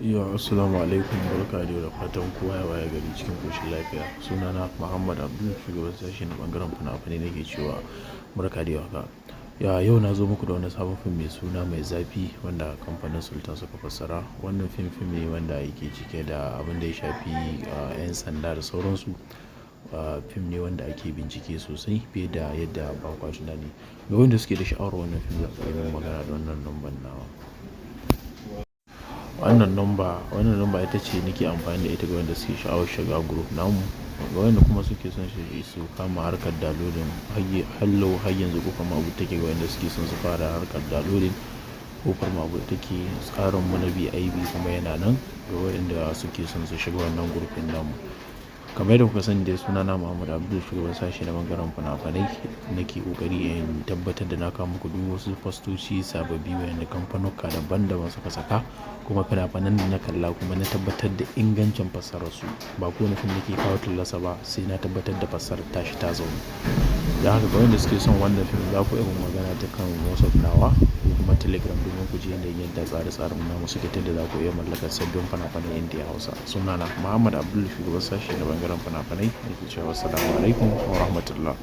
Assalamu alaikum, barka da fatan kowa ya waye gari cikin ƙoshin lafiya. Sunana Muhammad Abdul, shugaban sashen na ɓangaren fina-finai nake cewa barka da warhaka. Yau na zo muku da wani sabon fim mai suna Mai Zafi wanda kamfanin Sultan suka fassara. Wannan fim ne wanda yake cike da abin da ya shafi 'yan sanda da sauransu. Fim ne wanda ake bincike sosai fiye da yadda ba kwa tunani. Ga wanda suke da sha'awar wannan fim za su iya yin magana da wannan lambar nawa. Wannan lamba ita ce nake amfani da ita ga wanda suke sha'awar shiga group namu. Ga wanda kuma suke son su kama harkar downloading har yanzu ƙofar mu a buɗe take. Ga wanda suke son su fara harkar downloading, ƙofar mu a buɗe take. Tsarin mu na VIP kuma yana nan ga wanda suke son su shiga wannan group ɗin namu. Kamar yadda kuka sani dai, sunana Muhammad Abdul, shugaban sashe na ɓangaren fina-finai. Nake ƙoƙari in tabbatar da na kawo muku duk wasu fastoci sababbi wayanda kamfanuka daban-daban suka saka, kuma fina-finan da na kalla kuma na tabbatar da ingancin fassararsu. Ba kowane fim nake kawo tallasa ba sai na tabbatar da fassarar tashi ta zaunu. Dan haka ga wanda suke son wannan fim za ku iya mun magana ta kan WhatsApp nawa ko kuma Telegram domin ku ji yadda tsare-tsaren namu suke, ta yadda za ku iya mallakar sabbin fina-finan Indiya Hausa. Sunana Muhammad Abdul, shugaban sashe na ɓangaren fina-finai nake cewa assalamu alaikum wa rahmatullah.